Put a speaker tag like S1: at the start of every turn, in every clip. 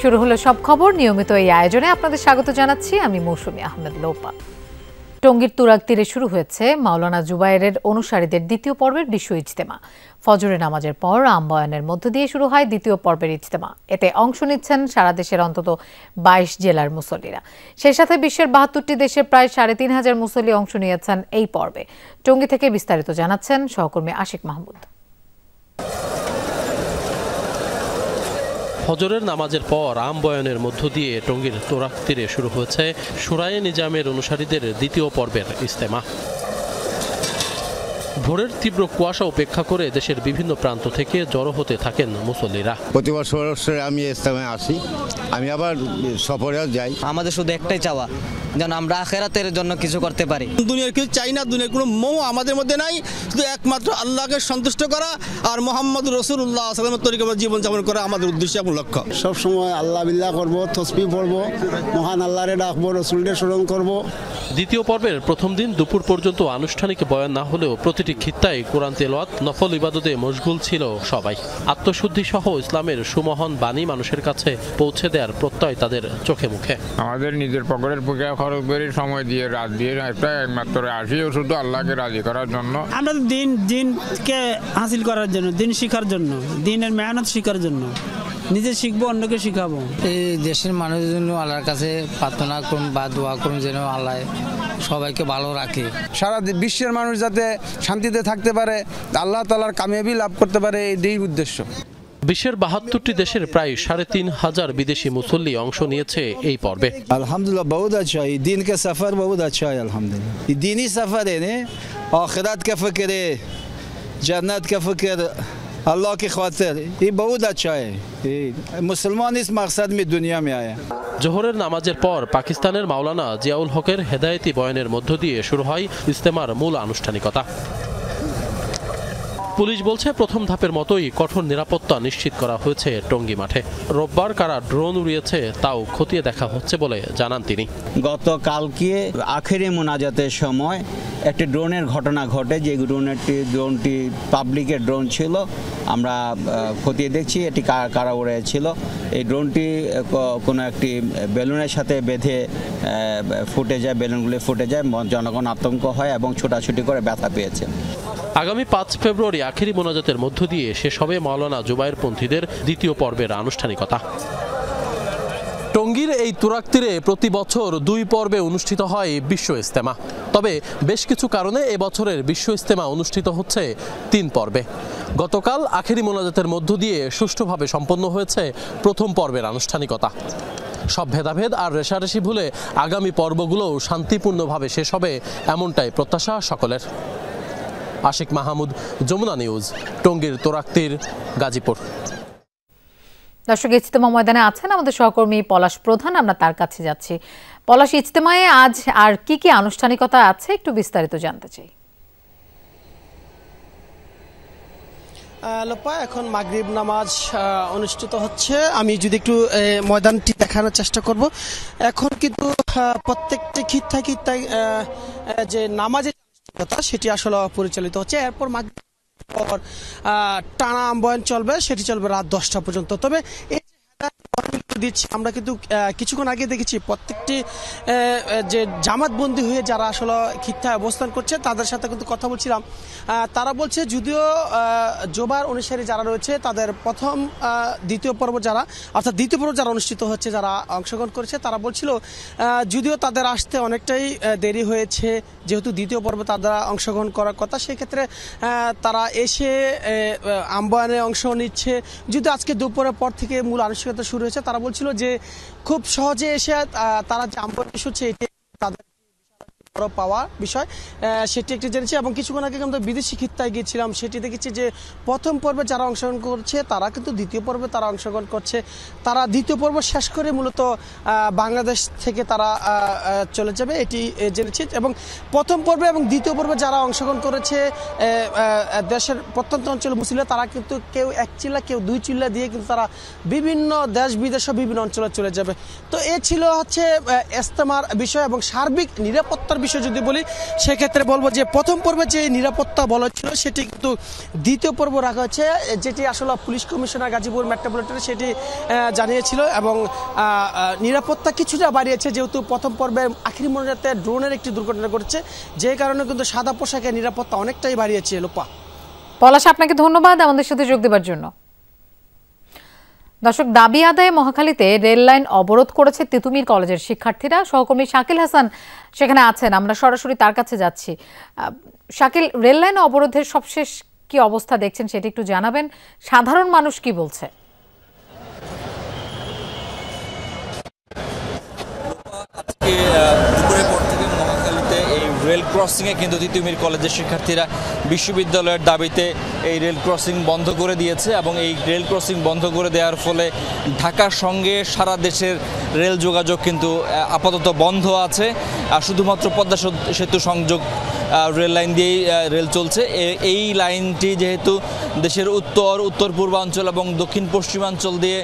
S1: শুরু হলো সব খবর। নিয়মিত এই আয়োজনে আপনাদের স্বাগত জানাচ্ছি আমি মৌসুমী আহমেদ লোপা। টঙ্গীর তুরাগ তীরে শুরু হয়েছে মাওলানা জুবায়েরের অনুসারীদের দ্বিতীয় পর্বের বিশ্ব ইজতেমা। ফজরের নামাজের পর আমবয়ানের মধ্য দিয়ে শুরু হয় দ্বিতীয় পর্বের ইজতেমা। এতে অংশ নিচ্ছেন সারা দেশের অন্তত ২২ জেলার মুসল্লিরা। সেই সাথে বিশ্বের ৭২টি দেশের প্রায় ৩৫০০ মুসল্লি অংশ নিয়েছেন এই পর্বে। টঙ্গী থেকে বিস্তারিত জানাচ্ছেন সহকর্মী আশিক মাহমুদ।
S2: ফজরের নামাজের পর আমবয়ানের মধ্য দিয়ে টঙ্গীর তুরাগ তীরে শুরু হয়েছে শুরায়ে নিজামের অনুসারীদের দ্বিতীয় পর্বের ইজতেমা। ভোরের তীব্র কুয়াশা উপেক্ষা করে দেশের বিভিন্ন প্রান্ত থেকে জড়ো হতে থাকেন মুসল্লিরা।
S3: প্রতি বছর আমি ইজতেমায় আসি, আমি আবার সফরেও যাই।
S4: আমাদের শুধু একটাই চাওয়া, যেন আমরা আখিরাতের জন্য কিছু করতে পারি।
S5: দুনিয়ার কিছু চাই না, দুনিয়ার কোনো মোহ আমাদের মধ্যে নাই, শুধু একমাত্র আল্লাহকে সন্তুষ্ট করা আর মোহাম্মদ রাসূলুল্লাহ সাল্লাল্লাহু আলাইহি ওয়াসাল্লামের তরিকায় জীবনযাপন করা আমাদের উদ্দেশ্য এবং লক্ষ্য।
S6: সবসময় আল্লাহ বিল্লাহ করবো, তসবিহ পড়বো, মহান আল্লাহরে ডাকবো, রসুলকে স্মরণ করবো।
S2: দ্বিতীয় পর্বের প্রথম দিন দুপুর পর্যন্ত আনুষ্ঠানিক বয়ান না হলেও প্রতিটি খিত্তায় কোরআন তেলাওয়াত, নফল ইবাদতে মশগুল ছিল সবাই। আত্মশুদ্ধি সহ ইসলামের সুমহান বাণী মানুষের কাছে পৌঁছে দেওয়ার প্রত্যয় তাদের চোখে মুখে।
S7: আমাদের নিজের পকেটের পুজো খরচ করে সময় দিয়ে রাত দিয়ে একমাত্র আসিও শুধু আল্লাহকে রাজি করার জন্য।
S8: আমরা দিনকে হাসিল করার জন্য, দিন শিখার জন্য, দিনের মেহনত শিখার জন্য নিজে শিখবো, অন্যকে শিখাবো।
S4: এই দেশের মানুষের জন্য আল্লাহর কাছে প্রার্থনা করুন বা দোয়া করুন যেন আল্লাহ সবাইকে ভালো রাখে।
S9: সারা বিশ্বের মানুষ যাতে শান্তিতে থাকতে পারে, আল্লাহ তাআলার কামিয়াবি লাভ করতে পারে, এই উদ্দেশ্য।
S2: বিশ্বের ৭২টি দেশের প্রায় ৩৫০০ বিদেশি মুসল্লি অংশ নিয়েছে এই পর্বে।
S6: আলহামদুলিল্লাহ বহুত আচ্ছা, এই দিন কে সফর বহুত আচ্ছা है আলহামদুলিল্লাহ। এই দিনই সফর है ने आखिरत का फिक्र है, जन्नत का फिक्र, अल्लाह की खातिर, ये बहुत अच्छा है। मुसलमान इस मकसद में दुनिया में आया।
S2: জোহরের নামাজের পর পাকিস্তানের মাওলানা জিয়াউল হকের হেদায়েতি বয়ানের মধ্য দিয়ে শুরু হয় ইজতেমার মূল আনুষ্ঠানিকতা। পুলিশ বলছে প্রথম ধাপের মতোই কঠোর নিরাপত্তা নিশ্চিত করা হয়েছে টঙ্গী মাঠে। রোববার কারা ড্রোন উড়িয়েছে তাও খতিয়ে দেখা হচ্ছে বলে জানান তিনি।
S10: গতকালকে আখেরি মোনাজাতের সময় একটি ড্রোনের ঘটনা ঘটে, যে ড্রোনটি পাবলিকের ড্রোন ছিল। আমরা খতিয়ে দেখছি এটি কারা উড়িয়েছিল। এই ড্রোনটি কোনো একটি বেলুনের সাথে বেঁধে ফুটে যায়, বেলুনগুলি ফুটে যায়, জনগণ আতঙ্ক হয় এবং ছোটাছুটি করে ব্যথা পেয়েছে।
S2: আগামী ৫ ফেব্রুয়ারি আখেরি মোনাজাতের মধ্য দিয়ে শেষ হবে মাওলানা জুবায়েরপন্থীদের দ্বিতীয় পর্বের আনুষ্ঠানিকতা। টঙ্গীর এই তুরাগ তীরে প্রতি বছর ২ পর্বে অনুষ্ঠিত হয় বিশ্ব ইজতেমা। তবে বেশ কিছু কারণে এবছরের বিশ্ব ইজতেমা অনুষ্ঠিত হচ্ছে ৩ পর্বে। গতকাল আখেরি মোনাজাতের মধ্য দিয়ে সুষ্ঠুভাবে সম্পন্ন হয়েছে প্রথম পর্বের আনুষ্ঠানিকতা। সব ভেদাভেদ আর রেশারেশি ভুলে আগামী পর্বগুলোও শান্তিপূর্ণভাবে শেষ হবে, এমনটাই প্রত্যাশা সকলের। আশিক মাহমুদ, যমুনা নিউজ, টঙ্গীর তুরাগ তীর, গাজীপুর।
S1: দর্শক, ইজতেমা ময়দানে আছেন আমাদের সহকর্মী পলাশ প্রধান, আমরা তার কাছে যাচ্ছি। পলাশ, ইজতেমায় আজ আর কি কি আনুষ্ঠানিকতা আছে একটু বিস্তারিত জানতে চাই।
S5: লোপা, এখন মাগরিব নামাজ অনুষ্ঠিত হচ্ছে। আমি যদি একটু ময়দানটি দেখানোর চেষ্টা করব। এখন কিন্তু প্রত্যেকটি খিত্তায় যে নামাজের সেটি আসলে পরিচালিত হচ্ছে। এরপর মাগরিব পর টানা আমবয়ান চলবে, সেটি চলবে রাত ১০টা পর্যন্ত। তবে এই দিচ্ছি আমরা কিন্তু কিছুক্ষণ আগে দেখেছি প্রত্যেকটি যে জামাতবন্দি হয়ে যারা আসলে খিত্তায় অবস্থান করছে তাদের সাথে কিন্তু কথা বলছিলাম। তারা বলছে যদিও জোবার অনুসারী যারা রয়েছে তাদের প্রথম দ্বিতীয় পর্ব যারা, অর্থাৎ দ্বিতীয় পর্ব যারা অনুষ্ঠিত হচ্ছে, যারা অংশগ্রহণ করেছে, তারা বলছিল যদিও তাদের আসতে অনেকটাই দেরি হয়েছে, যেহেতু দ্বিতীয় পর্বে তারা অংশগ্রহণ করার কথা, সেক্ষেত্রে তারা এসে আমবয়ানে অংশ নিচ্ছে। যদিও আজকে দুপুরের পর থেকে মূল আনুষ্ঠানিকতা শুরু হয়েছে, তারা বলছিল যে খুব সহজে এসে তারা যে আমবয়ান শুনছে এটি তাদের পাওয়া বিষয়, সেটি একটি জেনেছি। এবং কিছুক্ষণ আগে আমরা বিদেশি খিত্তায় গিয়েছিলাম, সেটি দেখেছি যে প্রথম পর্বে যারা অংশগ্রহণ করছে তারা কিন্তু দ্বিতীয় পর্বে তারা অংশগ্রহণ করছে। তারা দ্বিতীয় পর্ব শেষ করে মূলত বাংলাদেশ থেকে তারা চলে যাবে, এটি জেনেছি। এবং প্রথম পর্বে এবং দ্বিতীয় পর্বে যারা অংশগ্রহণ করেছে দেশের প্রত্যন্ত অঞ্চল মুসলিমরা, তারা কিন্তু কেউ ১ চিল্লা কেউ ২ চিল্লা দিয়ে কিন্তু তারা বিভিন্ন দেশ বিদেশে বিভিন্ন অঞ্চলে চলে যাবে। তো এ ছিল হচ্ছে ইজতেমার বিষয় এবং সার্বিক নিরাপত্তার বিষয় যদি বলি সেক্ষেত্রে বলবো যে প্রথম পর্বে যে নিরাপত্তা বলা ছিল সেটি কিন্তু দ্বিতীয় পর্ব রাখা হয়েছে, যেটি আসলে পুলিশ কমিশনার গাজীপুর মেট্রোপলিটনে সেটি জানিয়েছিল এবং নিরাপত্তা কিছুটা বাড়িয়েছে, যেহেতু প্রথম পর্বে আখেরি মোনাজাতে ড্রোনের একটি দুর্ঘটনা ঘটেছে, যে কারণে কিন্তু সাদা পোশাকের নিরাপত্তা অনেকটাই বাড়িয়েছে। লোপা।
S1: পলাশ, আপনাকে ধন্যবাদ আমাদের সাথে যোগ দেওয়ার জন্য। দর্শক, দাবি আদায়ে মহাখালীতে রেল লাইন অবরোধ করেছে তিতুমির কলেজের শিক্ষার্থীরা। সহকর্মী শাকিল হাসান সেখানে আছেন, আমরা সরাসরি তার কাছে যাচ্ছি। শাকিল, রেল লাইন অবরোধের সবশেষ কি অবস্থা দেখছেন সেটা একটু জানাবেন। সাধারণ মানুষ কি বলছে?
S11: আজকে দুপুরের পর থেকে মহাখালীতে এই রেল ক্রসিংয়ে কিন্তু তিতুমির কলেজের শিক্ষার্থীরা বিশ্ববিদ্যালয়ের দাবিতে এই রেল ক্রসিং বন্ধ করে দিয়েছে এবং এই রেল ক্রসিং বন্ধ করে দেওয়ার ফলে ঢাকার সঙ্গে সারা দেশের রেল যোগাযোগ কিন্তু আপাতত বন্ধ আছে। শুধুমাত্র পদ্মা সেতু সংযোগ রেল লাইন দিয়েই রেল চলছে। এই লাইনটি যেহেতু দেশের উত্তর পূর্বাঞ্চল এবং দক্ষিণ পশ্চিমাঞ্চল দিয়ে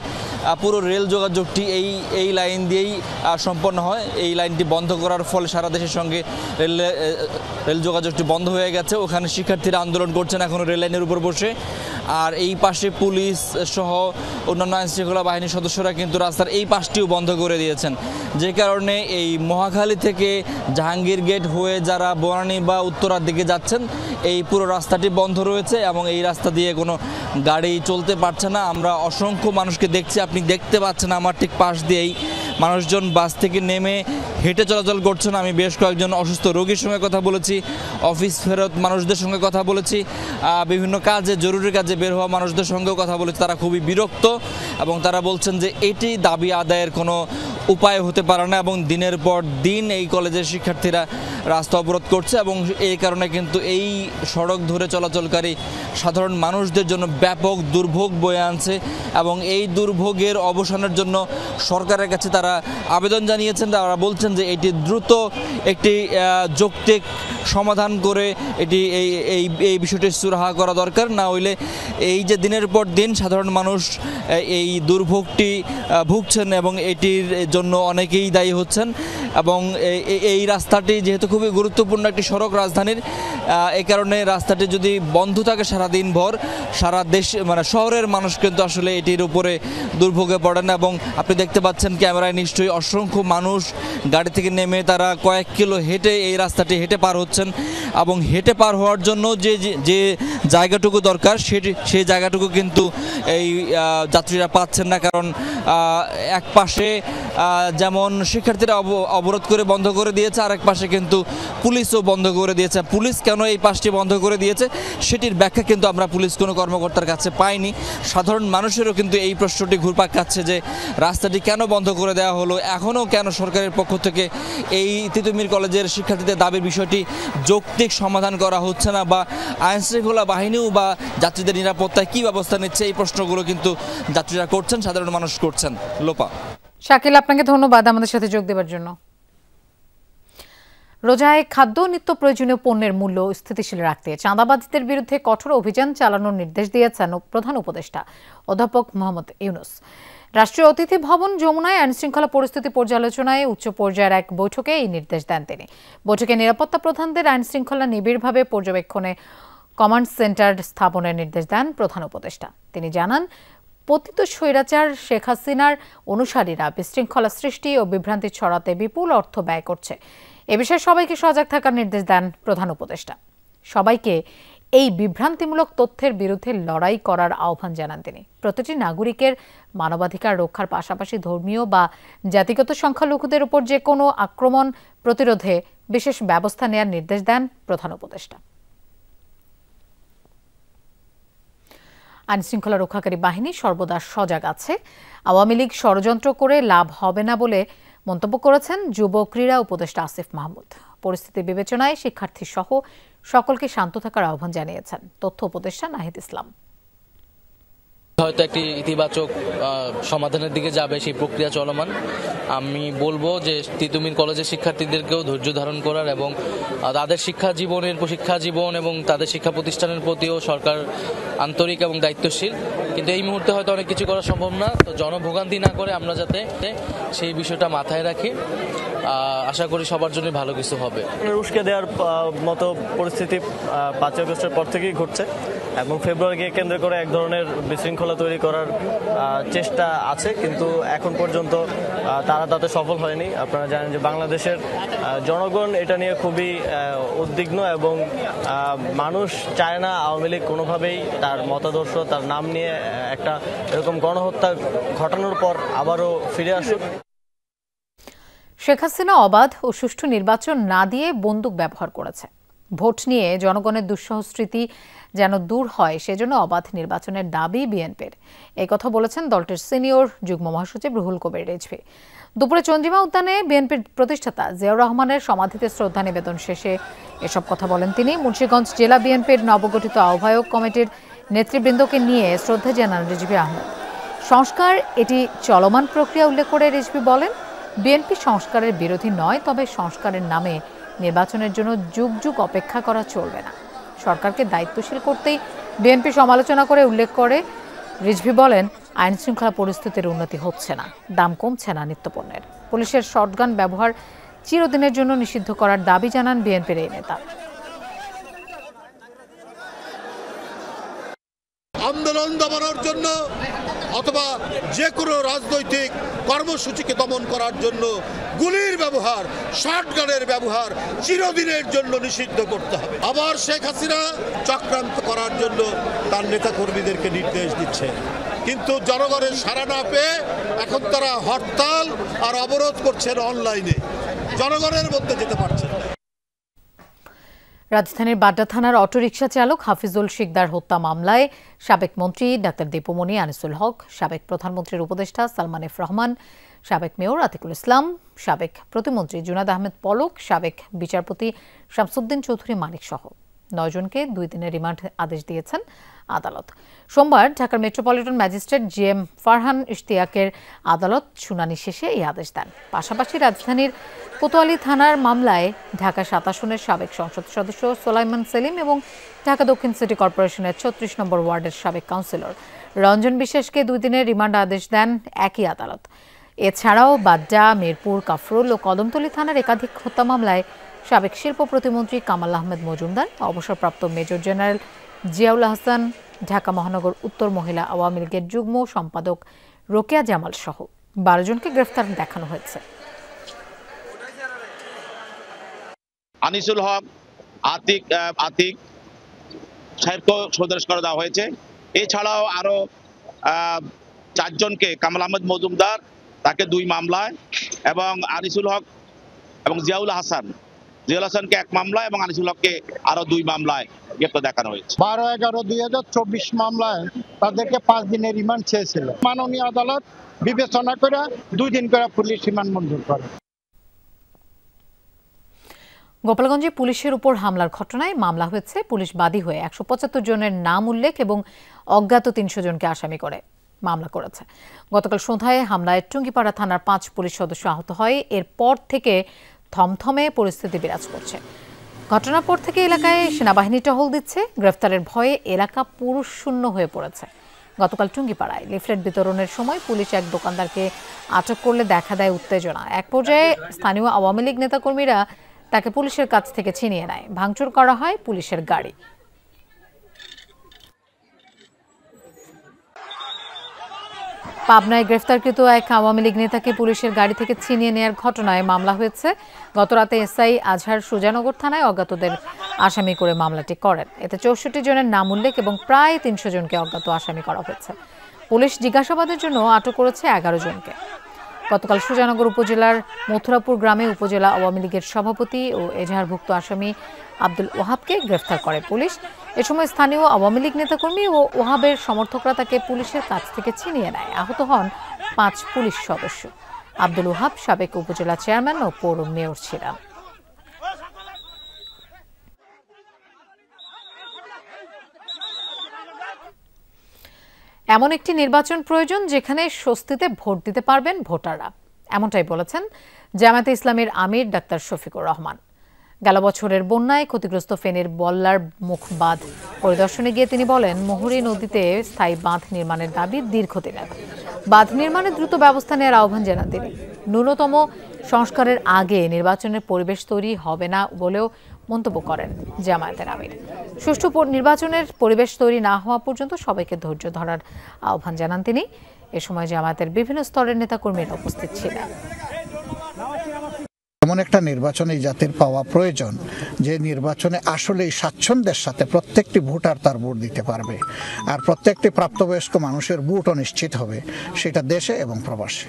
S11: পুরো রেল যোগাযোগটি এই লাইন দিয়েই সম্পন্ন হয়। এই লাইনটি বন্ধ করার ফলে সারা দেশের সঙ্গে রেল যোগাযোগটি বন্ধ হয়ে গেছে। ওখানে শিক্ষার্থীরা আন্দোলন করছেন এখনও রেল লাইনের উপর বসে। আর এই পাশে পুলিশ সহ অন্যান্য আইনশৃঙ্খলা বাহিনীর সদস্যরা কিন্তু রাস্তার এই পাশটিও বন্ধ করে দিয়েছেন, যে কারণে এই মহাখালী থেকে জাহাঙ্গীর গেট হয়ে যারা বনানী বা উত্তরার দিকে যাচ্ছেন এই পুরো রাস্তাটি বন্ধ রয়েছে এবং এই রাস্তা দিয়ে কোনো গাড়ি চলতে পারছে না। আমরা অসংখ্য মানুষকে দেখছি, আপনি দেখতে পাচ্ছেন আমার ঠিক পাশ দিয়েই মানুষজন বাস থেকে নেমে হেঁটে চলাচল করছেন। আমি বেশ কয়েকজন অসুস্থ রোগীর সঙ্গে কথা বলেছি, অফিস ফেরত মানুষদের সঙ্গে কথা বলেছি, বিভিন্ন কাজে জরুরি কাজে বের হওয়া মানুষদের সঙ্গেও কথা বলেছি। তারা খুবই বিরক্ত এবং তারা বলছেন যে এটি দাবি আদায়ের কোনো উপায় হতে পারে না এবং দিনের পর দিন এই কলেজের শিক্ষার্থীরা রাস্তা অবরোধ করছে এবং এই কারণে কিন্তু এই সড়ক ধরে চলাচলকারী সাধারণ মানুষদের জন্য ব্যাপক দুর্ভোগ বয়ে আনছে এবং এই দুর্ভোগের অবসানের জন্য সরকারের কাছে তারা আবেদন জানিয়েছেন। তারা বলছেন যে এটি দ্রুত একটি যৌক্তিক সমাধান করে এটি এই বিষয়টি সুরাহা করা দরকার, না হইলে এই যে দিনের পর দিন সাধারণ মানুষ এই দুর্ভোগটি ভুগছেন এবং এটির জন্য অনেকেই দায়ী হচ্ছেন এবং এই রাস্তাটি যেহেতু খুবই গুরুত্বপূর্ণ একটি সড়ক রাজধানীর, এই কারণে রাস্তাটি যদি বন্ধ থাকে সারাদিন ভর সারা দেশ মানে শহরের মানুষ কিন্তু আসলে এটির উপরে দুর্ভোগে পড়েন। এবং আপনি দেখতে পাচ্ছেন ক্যামেরায় নিশ্চয়ই অসংখ্য মানুষ গাড়ি থেকে নেমে তারা কয়েক কিলো হেঁটে এই রাস্তাটি হেঁটে পার হচ্ছেন এবং হেঁটে পার হওয়ার জন্য যে জায়গাটুকু দরকার সেই জায়গাটুকু কিন্তু এই যাত্রীরা পাচ্ছেন না, কারণ এক পাশে যেমন শিক্ষার্থীরা অবরোধ করে বন্ধ করে দিয়েছে, আরেক পাশে কিন্তু পুলিশও বন্ধ করে দিয়েছে। পুলিশ কেন এই পাশটি বন্ধ করে দিয়েছে সেটির ব্যাখ্যা কিন্তু আমরা পুলিশ কোনো কর্মকর্তার কাছে পাইনি। সাধারণ মানুষেরও কিন্তু এই প্রশ্নটি ঘুরপাক খাচ্ছে যে রাস্তাটি কেন বন্ধ করে দেওয়া হলো, এখনও কেন সরকারের পক্ষ থেকে এই তিতুমির কলেজের শিক্ষার্থীদের দাবির বিষয়টি যৌক্তিক সমাধান করা হচ্ছে না, বা আইনশৃঙ্খলা বাহিনীও বা যাত্রীদের নিরাপত্তায় কী ব্যবস্থা নিচ্ছে এই প্রশ্নগুলো কিন্তু যাত্রীরা করছেন, সাধারণ মানুষ করছেন। লোপা।
S1: শাকিল, আপনাকে ধন্যবাদ আমাদের সাথে যোগ দেওয়ার জন্য। রোজায় খাদ্য নিত্য প্রয়োজনীয় পণ্যের মূল্য স্থিতিশীল রাখতে চাঁদাবাজিদের বিরুদ্ধে কঠোর অভিযান চালানোর নির্দেশ দিয়েছেন প্রধান উপদেষ্টা অধ্যাপক মোহাম্মদ ইউনূস। রাষ্ট্রীয় অতিথি ভবন যমুনায় আইনশৃঙ্খলা পরিস্থিতি পর্যালোচনায় উচ্চ পর্যায়ের এক বৈঠকে এই নির্দেশ দেন তিনি। বৈঠকে নিরাপত্তা প্রধানদের আইনশৃঙ্খলা নিবিড়ভাবে পর্যবেক্ষণে কমান্ড সেন্টার স্থাপনের নির্দেশ দেন প্রধান উপদেষ্টা। তিনি জানান, পতিত স্বৈরাচার শেখ হাসিনার অনুসারীরা বিশৃঙ্খলা সৃষ্টি ও বিভ্রান্তি ছড়াতে বিপুল অর্থ ব্যয় করছে। এ বিষয়ে সবাইকে সজাগ থাকার নির্দেশ দেন প্রধান উপদেষ্টা। সবাইকে এই বিভ্রান্তিমূলক তথ্যের বিরুদ্ধে লড়াই করার আহ্বান জানান তিনি। প্রতিটি নাগরিকের মানবাধিকার রক্ষার পাশাপাশি ধর্মীয় বা জাতিগত সংখ্যালঘুদের উপর যে কোনো আক্রমণ প্রতিরোধে বিশেষ ব্যবস্থা নেওয়ার নির্দেশ দেন প্রধান উপদেষ্টা। আইনশৃঙ্খলা রক্ষাকারী বাহিনী সর্বদা সজাগ আছে। আওয়ামী লীগ ষড়যন্ত্র করে লাভ হবে না বলে মন্তব্য করেছেন যুব ক্রীড়া উপদেষ্টা আসিফ মাহমুদ। পরিস্থিতি বিবেচনায় শিক্ষার্থী সহ সকলকে শান্ত থাকার আহ্বান জানিয়েছেন তথ্য উপদেষ্টা নাহিদ ইসলাম।
S12: হয়তো একটি ইতিবাচক সমাধানের দিকে যাবে, সেই প্রক্রিয়া চলমান। আমি বলবো যে তিতুমির কলেজের শিক্ষার্থীদেরকেও ধৈর্য ধারণ করার এবং তাদের শিক্ষা জীবন এবং তাদের শিক্ষা প্রতিষ্ঠানের প্রতিও সরকার আন্তরিক এবং দায়িত্বশীল। কিন্তু এই মুহূর্তে হয়তো অনেক কিছু করা সম্ভব না, তো জনভোগান্তি না করে আমরা যাতে সেই বিষয়টা মাথায় রাখি আশা করি সবার জন্য ভালো কিছু হবে।
S13: উস্কে দেওয়ার মতো পরিস্থিতি 5 আগস্টের পর থেকেই ঘটছে এবং ফেব্রুয়ারিকে কেন্দ্র করে এক ধরনের বিশৃঙ্খলা তৈরি করার চেষ্টা আছে, কিন্তু এখন পর্যন্ত তারা তাতে সফল হয়নি। আপনারা জানেন যে বাংলাদেশের জনগণ এটা নিয়ে খুবই উদ্বিগ্ন এবং মানুষ চায় না আওয়ামী লীগ কোনোভাবেই তার মতাদর্শ, তার নাম নিয়ে একটা এরকম গণহত্যা ঘটানোর পর আবারও ফিরে আসুক।
S1: শেখ হাসিনা অবাধ ও সুষ্ঠু নির্বাচন না দিয়ে বন্দুক ব্যবহার করেছে। ভোট নিয়ে জনগণের দুঃসহ স্মৃতি যেন দূর হয় সেজন্য অবাধ নির্বাচনের দাবি বিএনপির। এই কথা বলেছেন দলটির সিনিয়র যুগ্ম মহাসচিব রুহুল কবির রিজভী। দুপুরে চন্দ্রিমা উদ্যানে বিএনপির প্রতিষ্ঠাতা জিয়াউর রহমানের সমাধিতে শ্রদ্ধা নিবেদন শেষে এসব কথা বলেন তিনি। মুন্সিগঞ্জ জেলা বিএনপির নবগঠিত আহ্বায়ক কমিটির নেতৃবৃন্দকে নিয়ে শ্রদ্ধা জানান রিজভী আহমেদ। সংস্কার এটি চলমান প্রক্রিয়া উল্লেখ করে রিজভী বলেন, বিএনপি সংস্কারের বিরোধী নয়, তবে সংস্কারের নামে নির্বাচনের জন্য যুগ যুগ অপেক্ষা করা চলবে না। সরকারকে দায়িত্বশীল করতেই বিএনপি সমালোচনা করে উল্লেখ করে রিজভী বলেন, আইন শৃঙ্খলা পরিস্থিতির উন্নতি হচ্ছে না, দাম কমছে না নিত্যপণ্যের। পুলিশের শটগান ব্যবহার চিরদিনের জন্য নিষিদ্ধ করার দাবি জানান বিএনপির এই নেতা।
S14: আন্দোলন দমানোর জন্য অথবা যে কোনো রাজনৈতিক কর্মসূচিকে দমন করার জন্য গুলির ব্যবহার, শটগানের ব্যবহার চিরদিনের জন্য নিষিদ্ধ করতে হবে। আবার শেখ হাসিনা চক্রান্ত করার জন্য তার নেতাকর্মীদেরকে নির্দেশ দিচ্ছে, কিন্তু জনগণের সাড়া না পেয়ে এখন তারা হরতাল আর অবরোধ করছেন অনলাইনে, জনগণের মধ্যে যেতে পারছে না।
S1: রাজধানীর বাড্ডা থানার অটোরিকশা চালক হাফিজুল শিকদার হত্যা মামলায় সাবেক মন্ত্রী ডাক্তার দীপুমণি আনিসুল হক, সাবেক প্রধানমন্ত্রীর উপদেষ্টা সালমান এফ রহমান, সাবেক মেয়র আতিকুল ইসলাম, সাবেক প্রতিমন্ত্রী জুনাদ আহমেদ পলক, সাবেক বিচারপতি শামসুদ্দিন চৌধুরী মানিক সহ 9 জনকে 2 দিনের রিমান্ড আদেশ দিয়েছেন আদালত। সোমবার ঢাকার মেট্রোপলিটন ম্যাজিস্ট্রেট জিএম ফারহান ইশতিয়াকের আদালত শুনানি শেষে এই আদেশ দেন। পাশাপাশি রাজধানীর কোতোয়ালি থানার মামলায় ঢাকা 7 আসনের সাবেক সংসদ সদস্য সোলাইমান সেলিম এবং ঢাকা দক্ষিণ সিটি কর্পোরেশনের 36 নম্বর ওয়ার্ডের সাবেক কাউন্সিলর রঞ্জন বিশ্বাসকে 2 দিনের রিমান্ড আদেশ দেন একই আদালত। এছাড়াও বাড্ডা, মিরপুর, কাফরুল ও কদমতলী থানার একাধিক হত্যা মামলায় সাবেক শিল্প প্রতিমন্ত্রী কামাল আহমেদ মজুমদার, অবসরপ্রাপ্ত মেজর জেনারেল জিয়াউল হাসান, ঢাকা মহানগর উত্তর মহিলা আওয়ামী লীগের যুগ্ম সম্পাদক রোকেয়া জামাল সহ 12 জনকে গ্রেফতার দেখানো হয়েছে।
S15: আনিসুল হক, আতিক সাহেবকে সদস্য করে দেওয়া হয়েছে। এছাড়াও আরো 4 জনকে, কামাল আহমেদ মজুমদার তাকে 2 মামলায় এবং আনিসুল হক এবং জিয়াউল হাসানকে 1 মামলায় এবং আনিসুল হককে আরো 2 মামলায় গ্রেফতার দেখানো হয়েছে।
S16: 12/11/2024 মামলায় তাদেরকে 5 দিনের রিমান্ড চেয়েছিল। মাননীয় আদালত বিবেচনা করে 2 দিন করে পুলিশ রিমান্ড মঞ্জুর করে।
S1: গোপালগঞ্জে পুলিশের উপর হামলার ঘটনায় মামলা হয়েছে। পুলিশ বাদী হয়ে 175 জনের নাম উল্লেখ এবং অজ্ঞাত 300 জনকে আসামি করে মামলা করেছে। গতকাল সন্ধ্যায় হামলায় টুঙ্গিপাড়া থানার 5 পুলিশ সদস্য আহত হয়। এরপর থেকে থমথমে পরিস্থিতি বিরাজ করছে। ঘটনার পর থেকে এলাকায় সেনাবাহিনী টহল দিচ্ছে। গ্রেফতারের ভয়ে এলাকা পুরুষ শূন্য হয়ে পড়েছে। গতকাল টুঙ্গিপাড়ায় লিফলেট বিতরণের সময় পুলিশ এক দোকানদারকে আটক করলে দেখা দেয় উত্তেজনা। এক পর্যায়ে স্থানীয় আওয়ামী লীগ নেতাকর্মীরা তাকে পুলিশের কাছ থেকে ছিনিয়ে নেয়। ভাঙচুর করা হয় পুলিশের গাড়ি। পাবনায় গ্রেফতারকৃত এক আওয়ামী লীগ নেতাকে পুলিশের গাড়ি থেকে ছিনিয়ে নেওয়ার ঘটনায় মামলা হয়েছে। গতরাতে এসআই আজহার সুজানগর থানায় অজ্ঞাতদের আসামি করে মামলাটি করেন। এতে 64 জনের নাম উল্লেখ এবং প্রায় 300 জনকে অজ্ঞাত আসামি করা হয়েছে। পুলিশ জিজ্ঞাসাবাদের জন্য আটক করেছে 11 জনকে। গতকাল সুজানগর উপজেলার মথুরাপুর গ্রামে উপজেলা আওয়ামী লীগের সভাপতি ও এজাহারভুক্ত আসামি আব্দুল ওহাবকে গ্রেফতার করে পুলিশ। এ সময় স্থানীয় আওয়ামী লীগ নেতাকর্মী ও ওহাবের সমর্থকরা তাকে পুলিশের কাছ থেকে ছিনিয়ে নেয়। আহত হন 5 পুলিশ সদস্য। আব্দুল ওহাব সাবেক উপজেলা চেয়ারম্যান ও পৌর মেয়র ছিলেন। এমন একটি নির্বাচন প্রয়োজন যেখানে স্বস্তিতে ভোট দিতে পারবেন ভোটাররা, এমনটাই বলেছেন জামায়াতে ইসলামীর আমির ডাক্তার শফিকুর রহমান। গেল বছরের বন্যায় ক্ষতিগ্রস্ত ফেনীর বল্লার মুখ বাঁধ পরিদর্শনে গিয়ে তিনি বলেন, মুহুরী নদীতে স্থায়ী বাঁধ নির্মাণের দাবি দীর্ঘদিনের। বাঁধ নির্মাণে দ্রুত ব্যবস্থা নেওয়ার আহ্বান জানান তিনি। ন্যূনতম সংস্কারের আগে নির্বাচনের পরিবেশ তৈরি হবে না বলেও মন্তব্য করেন জামায়াতের আমির। সুষ্ঠু নির্বাচনের পরিবেশ তৈরি না হওয়া পর্যন্ত সবাইকে ধৈর্য ধরার আহ্বান জানান তিনি। এ সময় জামায়াতের বিভিন্ন স্তরের নেতাকর্মীরা উপস্থিত ছিলেন।
S17: এমন একটা নির্বাচন এই জাতির পাওয়া প্রয়োজন যে নির্বাচনে আসলে স্বাচ্ছন্দ্যের সাথে প্রত্যেকটি ভোটার তার ভোট দিতে পারবে, আর প্রত্যেকটি প্রাপ্তবয়স্ক মানুষের ভোটও নিশ্চিত হবে, সেটা দেশে এবং প্রবাসে।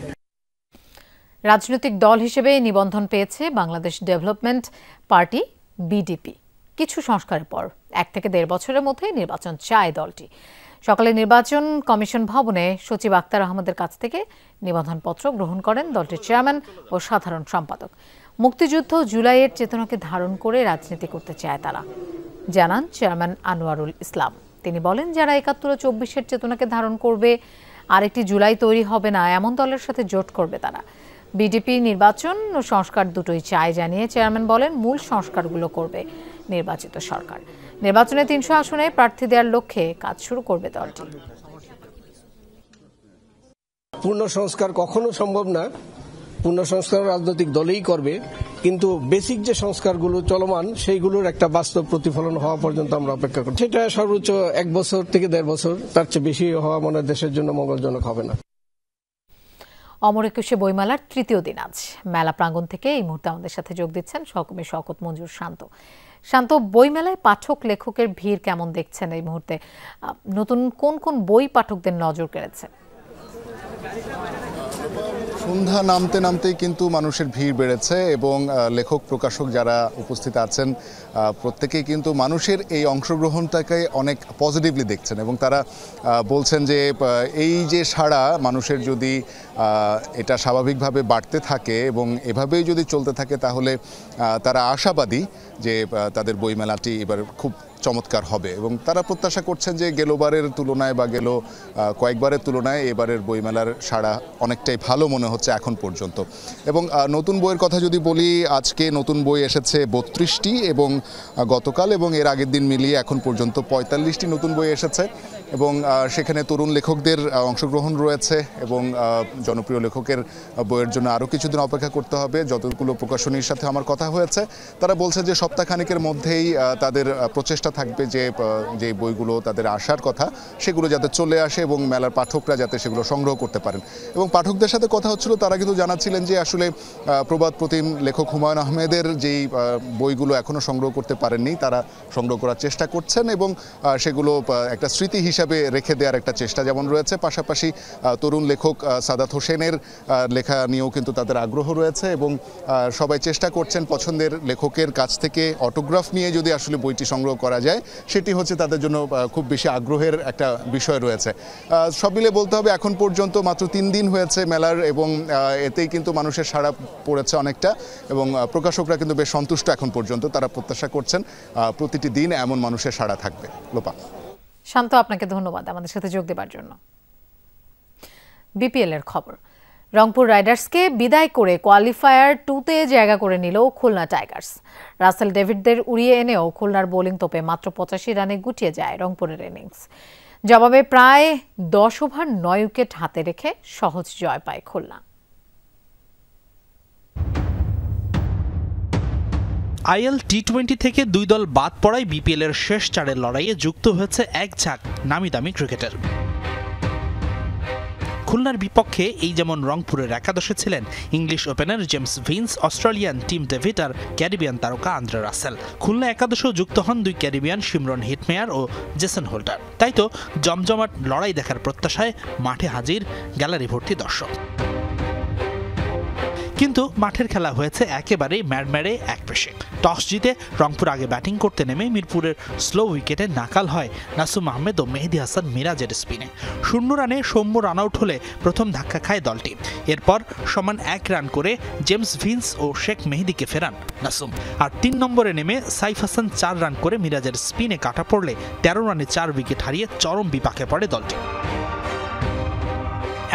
S1: রাজনৈতিক দল হিসেবে নিবন্ধন পেয়েছে বাংলাদেশ ডেভেলপমেন্ট পার্টি বিডিপি। কিছু সংস্কারের পর 1 থেকে 1.5 বছরের মধ্যে নির্বাচন চায় দলটি। সকালে নির্বাচন কমিশন ভবনে সচিব আক্তার আহমদের কাছ থেকে নিবন্ধনপত্র গ্রহণ করেন দলটির চেয়ারম্যান ও সাধারণ সম্পাদক। মুক্তিযুদ্ধ জুলাইয়ের চেতনাকে ধারণ করে রাজনীতি করতে চায় তারা, জানান চেয়ারম্যান আনোয়ারুল ইসলাম। তিনি বলেন, যারা 71 ও 24-এর চেতনাকে ধারণ করবে, আরেকটি জুলাই তৈরি হবে না, এমন দলের সাথে জোট করবে তারা। বিজেপি নির্বাচন ও সংস্কার দুটোই চায় জানিয়ে চেয়ারম্যান বলেন, মূল সংস্কারগুলো করবে নির্বাচিত সরকার। নির্বাচনে 300 আসনে প্রার্থী দেওয়ার লক্ষ্যে কাজ শুরু করবে দলটি।
S18: পূর্ণ সংস্কার কখনো সম্ভব না, পূর্ণ সংস্কার রাজনৈতিক দলেই করবে, কিন্তু বেসিক যে সংস্কারগুলো চলমান সেইগুলোর একটা বাস্তব প্রতিফলন হওয়া পর্যন্ত আমরা অপেক্ষা করি। সেটা সর্বোচ্চ 1 বছর থেকে 1.5 বছর, তার চেয়ে বেশি হওয়া মনে দেশের জন্য মঙ্গলজনক হবে না।
S1: অমর একুশে বইমেলার 3য় দিন আজ। মেলা প্রাঙ্গণ থেকে এই মুহূর্তে আমাদের সাথে যোগ দিচ্ছেন সহকর্মী শওকত মঞ্জুর শান্ত। শান্ত, বইমেলায় পাঠক লেখকের ভিড় কেমন দেখছেন এই মুহূর্তে? নতুন কোন কোন বই পাঠকদের নজর কেড়েছে?
S19: সন্ধ্যা নামতে নামতেই কিন্তু মানুষের ভিড় বেড়েছে এবং লেখক প্রকাশক যারা উপস্থিত আছেন প্রত্যেকেই কিন্তু মানুষের এই অংশগ্রহণটাকে অনেক পজিটিভলি দেখছেন এবং তারা বলছেন যে এই যে সাড়া মানুষের যদি এটা স্বাভাবিকভাবে বাড়তে থাকে এবং এভাবেই যদি চলতে থাকে তাহলে তারা আশাবাদী যে তাদের বইমেলাটি এবার খুব চমৎকার হবে এবং তারা প্রত্যাশা করছেন যে গেলবারের তুলনায় বা কয়েকবারের তুলনায় এবারের বইমেলার সাড়া অনেকটাই ভালো মনে হচ্ছে এখন পর্যন্ত। এবং নতুন বইয়ের কথা যদি বলি, আজকে নতুন বই এসেছে 32টি এবং গতকাল এবং এর আগের দিন মিলিয়ে এখন পর্যন্ত 45টি নতুন বই এসেছে এবং সেখানে তরুণ লেখকদের অংশগ্রহণ রয়েছে এবং জনপ্রিয় লেখকের বইয়ের জন্য আরও কিছুদিন অপেক্ষা করতে হবে। যতগুলো প্রকাশনীর সাথে আমার কথা হয়েছে তারা বলছে যে সপ্তাহখানেকের মধ্যেই তাদের প্রচেষ্টা থাকবে যে বইগুলো তাদের আসার কথা সেগুলো যাতে চলে আসে এবং মেলার পাঠকরা যাতে সেগুলো সংগ্রহ করতে পারেন। এবং পাঠকদের সাথে কথা হচ্ছিল, তারা কিন্তু জানাচ্ছিলেন যে আসলে প্রবাদ প্রতিম লেখক হুমায়ুন আহমেদের যেই বইগুলো এখনও সংগ্রহ করতে পারেননি তারা সংগ্রহ করার চেষ্টা করছেন এবং সেগুলো একটা স্মৃতি হিসাবে রেখে দেওয়ার একটা চেষ্টা যেমন রয়েছে, পাশাপাশি তরুণ লেখক সাদাত হোসেনের লেখা নিয়েও কিন্তু তাদের আগ্রহ রয়েছে এবং সবাই চেষ্টা করছেন পছন্দের লেখকের কাছ থেকে অটোগ্রাফ নিয়ে যদি আসলে বইটি সংগ্রহ করা যায় সেটি হচ্ছে তাদের জন্য খুব বেশি আগ্রহের একটা বিষয় রয়েছে। সব মিলে বলতে হবে এখন পর্যন্ত মাত্র 3 দিন হয়েছে মেলার এবং এতেই কিন্তু মানুষের সাড়া পড়েছে অনেকটা এবং প্রকাশকরা কিন্তু বেশ সন্তুষ্ট এখন পর্যন্ত। তারা প্রত্যাশা করছেন প্রতিটি দিন এমন মানুষের সাড়া থাকবে। লোপা।
S1: শান্ত, আপনাকে ধন্যবাদ আমাদের সাথে যোগ দেওয়ার জন্য। বিপিএল এর খবর, রংপুর রাইডার্সকে বিদায় করে কোয়ালিফায়ার 2-তে জায়গা করে নিল খুলনা টাইগার্স। রাসেল ডেভিডদের উড়িয়ে এনেও খুলনার বোলিং তোপে মাত্র 85 রানে গুটিয়ে যায় রংপুরের ইনিংস। জবাবে প্রায় 10 ওভার 9 উইকেট হাতে রেখে সহজ জয় পায় খুলনা।
S20: আইএল টি20 থেকে 2 দল বাদ পড়ায় বিপিএল এর শেষ 4-এর লড়াইয়ে যুক্ত হয়েছে এক ঝাঁক নামি দামি ক্রিকেটার। খুলনার বিপক্ষে এই যেমন রংপুরের একাদশে ছিলেন English opener James Vince, Australian team David আর ক্যারিবিয়ান তারকা আন্দ্রে রাসেল। খুলনা একাদশেও যুক্ত হন 2 ক্যারিবিয়ান শিমরন হিটমেয়ার ও জেসন হোল্ডার। তাই তো জমজমাট লড়াই দেখার প্রত্যাশায় মাঠে হাজির গ্যালারি ভর্তি দর্শক। কিন্তু মাঠের খেলা হয়েছে একেবারেই ম্যাড়ম্যাড়ে একপেশে। টস জিতে রংপুর আগে ব্যাটিং করতে নেমে মিরপুরের স্লো উইকেটে নাকাল হয় নাসুম আহমেদ ও মেহেদী হাসান মিরাজের স্পিনে। 0 রানে সৌম্য রান আউট হলে প্রথম ধাক্কা খায় দলটি। এরপর সমান 1 রান করে জেমস ভিন্স ও শেখ মেহেদীকে ফেরান নাসুম। আর 3 নম্বরে নেমে সাইফ হাসান 4 রান করে মিরাজের স্পিনে কাটা পড়লে 13 রানে 4 উইকেট হারিয়ে চরম বিপাকে পড়ে দলটি।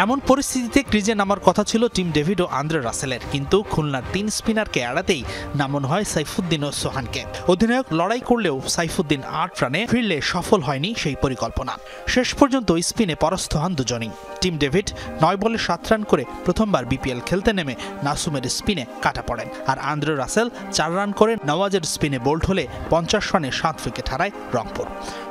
S20: এমন পরিস্থিতিতে ক্রিজে নামার কথা ছিল টিম ডেভিড ও আন্দ্রে রাসেলের, কিন্তু খুলনার 3 স্পিনারকে এড়াতেই নামানো হয় সাইফুদ্দিন ও সোহানকে। অধিনায়ক লড়াই করলেও সাইফুদ্দিন 8 রানে ফিরলে সফল হয়নি সেই পরিকল্পনা। শেষ পর্যন্ত স্পিনে পরাস্ত হন দুজনেই। টিম ডেভিড 9 বলে 7 রান করে প্রথমবার বিপিএল খেলতে নেমে নাসুমের স্পিনে কাটা পড়েন, আর আন্দ্রে রাসেল 4 রান করে নওয়াজের স্পিনে বোল্ড হলে 50 রানে 7 উইকেট হারায় রংপুর।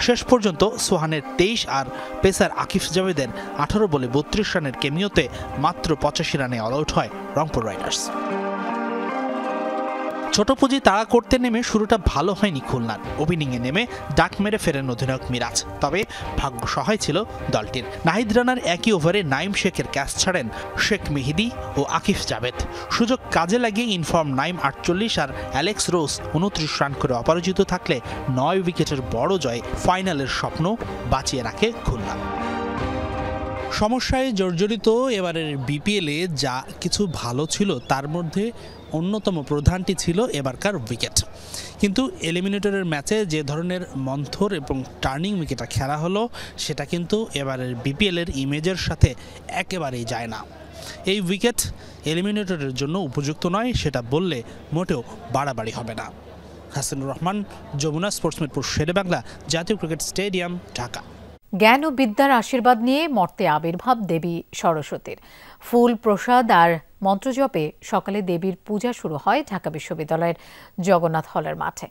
S20: শেষ পর্যন্ত সোহানের 23 আর পেসার আকিফ জাভেদের 18 বলে 32 রানের কেমিওতে মাত্র 85 রানে অল আউট হয় রংপুর রাইডার্স। ছোট পুঁজি তাড়া করতে নেমে শুরুটা ভালো হয়নি খুলনার। ওপেনিংয়ে নেমে ডাক মেরে ফেরেন অধিনায়ক মিরাজ, তবে ভাগ্য সহায় ছিল দলটির। নাহিদ রানার একই ওভারে নাইম শেখের ক্যাচ ছাড়েন শেখ মেহেদি ও আকিফ জাভেদ। সুযোগ কাজে লাগিয়ে ইনফর্ম নাইম 48 আর অ্যালেক্স রোজ 29 রান করে অপরাজিত থাকলে 9 উইকেটের বড় জয় ফাইনালের স্বপ্ন বাঁচিয়ে রাখে খুলনা। সমস্যায় জর্জরিত এবারের বিপিএলে যা কিছু ভালো ছিল তার মধ্যে অন্যতম প্রধানটি ছিল এবারকার উইকেট। কিন্তু এলিমিনেটরের ম্যাচে যে ধরনের মন্থর এবং টার্নিং উইকেটটা খেলা হলো সেটা কিন্তু এবারের বিপিএলের ইমেজের সাথে একেবারেই যায় না। এই উইকেট এলিমিনেটরের জন্য উপযুক্ত নয় সেটা বললে মোটেও বাড়াবাড়ি হবে না। হাসানুর রহমান, যমুনা স্পোর্টস মিরপুর, শেরেবাংলা জাতীয় ক্রিকেট স্টেডিয়াম, ঢাকা।
S1: জ্ঞান ও বিদ্যার আশীর্বাদ নিয়ে মর্তে আবির্ভাব দেবী সরস্বতীর। ফুল প্রসাদ আর মন্ত্রজপে সকালে দেবীর পূজা শুরু হয় ঢাকা বিশ্ববিদ্যালয়ের জগন্নাথ হলের মাঠে।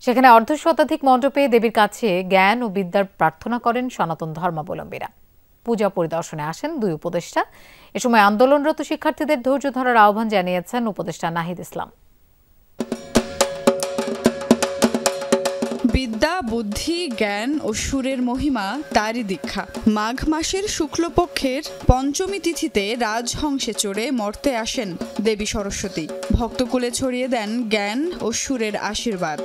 S1: সেখানে অর্ধশতাধিক মণ্ডপে দেবীর কাছে জ্ঞান ও বিদ্যার প্রার্থনা করেন সনাতন ধর্মাবলম্বীরা। পূজা পরিদর্শনে আসেন 2 উপদেষ্টা। এ সময় আন্দোলনরত শিক্ষার্থীদের ধৈর্য ধরার আহ্বান জানিয়েছেন উপদেষ্টা নাহিদ ইসলাম।
S21: বিদ্যা, বুদ্ধি, জ্ঞান ও সুরের মহিমা তারই দীক্ষা। মাঘ মাসের শুক্লপক্ষের পঞ্চমী তিথিতে রাজহংসে চড়ে মর্তে আসেন দেবী সরস্বতী। ভক্তকুলে ছড়িয়ে দেন জ্ঞান ও সুরের আশীর্বাদ।